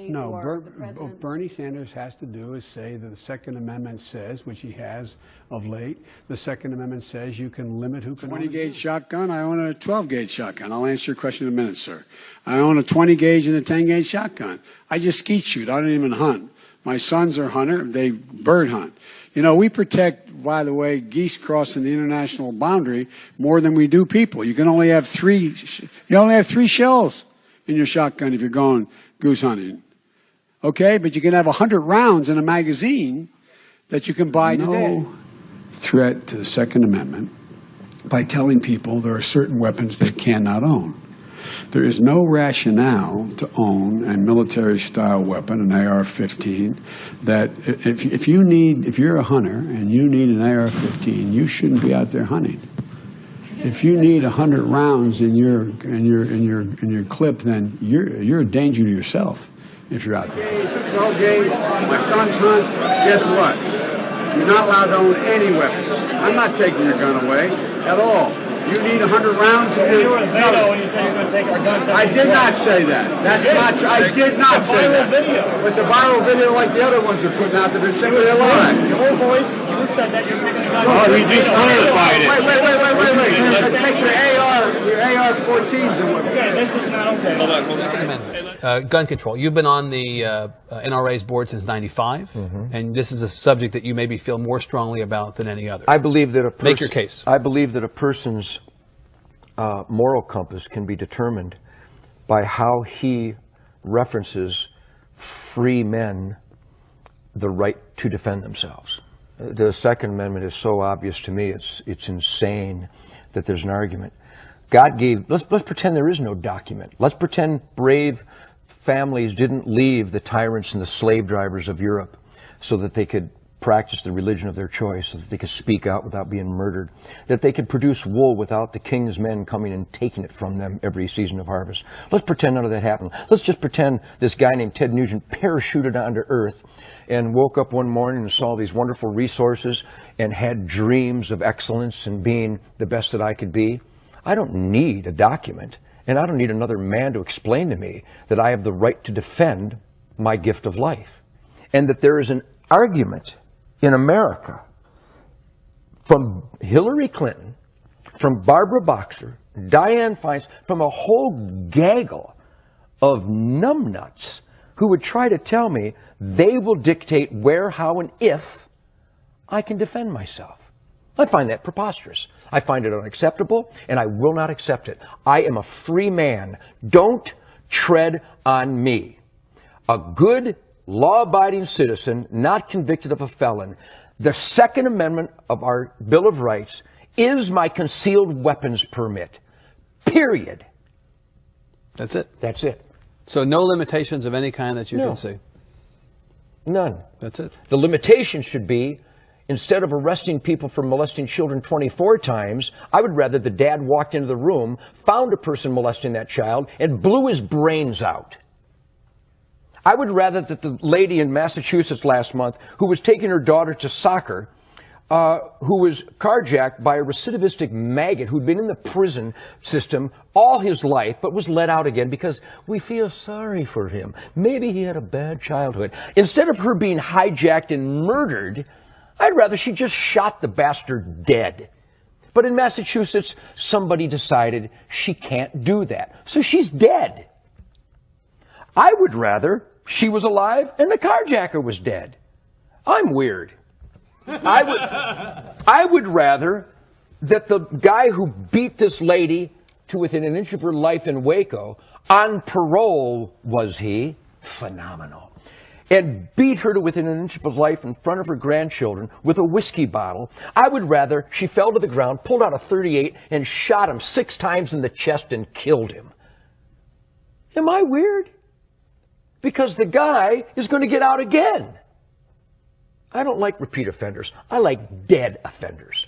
No, or the president? what Bernie Sanders has to do is say that the Second Amendment says, which he has of late, the Second Amendment says you can limit who can own 20-gauge shotgun. I own a 12-gauge shotgun. I'll answer your question in a minute, sir. I own a 20-gauge and a 10-gauge shotgun. I just skeet shoot. I don't even hunt. My sons are hunter. They bird hunt. You know, we protect, by the way, geese crossing the international boundary more than we do people. You can only have three shells in your shotgun if you're going goose hunting. Okay, but you can have 100 rounds in a magazine that you can buy today. No threat to the Second Amendment by telling people there are certain weapons they cannot own. There is no rationale to own a military-style weapon, an AR-15, that if you're a hunter and you need an AR-15, you shouldn't be out there hunting. If you need 100 rounds in your clip, then you're a danger to yourself if you're out there. 12 gauge, my son's hunt. Guess what? You're not allowed to own any weapon. I'm not taking your gun away at all. You need 100 rounds. You were in veto when you said you're going to take our guns. I did not say that. That's not true. I did not say that. It's a viral video like the other ones they're putting out there. They're saying they're lying. Your voice, you said that you're taking the guns. Oh, he disqualified it. Wait. Take your AR-14s and what? Okay, this is not okay. Hold on. Second Amendment. Gun control. You've been on the NRA's board since '95, and this is a subject that you maybe feel more strongly about than any other. I believe that Make your case. I believe that a person's moral compass can be determined by how he references free men the right to defend themselves. The Second Amendment is so obvious to me, it's insane that there's an argument. God gave, let's pretend there is no document. Let's pretend brave families didn't leave the tyrants and the slave drivers of Europe so that they could practice the religion of their choice, so that they could speak out without being murdered, that they could produce wool without the king's men coming and taking it from them every season of harvest. Let's pretend none of that happened. Let's just pretend this guy named Ted Nugent parachuted onto Earth and woke up one morning and saw these wonderful resources and had dreams of excellence and being the best that I could be. I don't need a document, and I don't need another man to explain to me that I have the right to defend my gift of life, and that there is an argument in America from Hillary Clinton, from Barbara Boxer, Dianne Feinstein, from a whole gaggle of numbnuts who would try to tell me they will dictate where, how, and if I can defend myself. I find that preposterous. I find it unacceptable, and I will not accept it. I am a free man. Don't tread on me. A good, law-abiding citizen, not convicted of a felon. The Second Amendment of our Bill of Rights is my concealed weapons permit. Period. That's it. That's it. So no limitations of any kind that you can see? None. That's it. The limitation should be, instead of arresting people for molesting children 24 times, I would rather the dad walked into the room, found a person molesting that child, and blew his brains out. I would rather that the lady in Massachusetts last month who was taking her daughter to soccer, who was carjacked by a recidivistic maggot who'd been in the prison system all his life but was let out again because we feel sorry for him. Maybe he had a bad childhood. Instead of her being hijacked and murdered, I'd rather she just shot the bastard dead. But in Massachusetts, somebody decided she can't do that. So she's dead. I would rather she was alive and the carjacker was dead. I'm weird. I would rather that the guy who beat this lady to within an inch of her life in Waco, on parole was he, phenomenal, and beat her to within an inch of her life in front of her grandchildren with a whiskey bottle. I would rather she fell to the ground, pulled out a .38, and shot him 6 times in the chest and killed him. Am I weird? Because the guy is going to get out again. I don't like repeat offenders. I like dead offenders.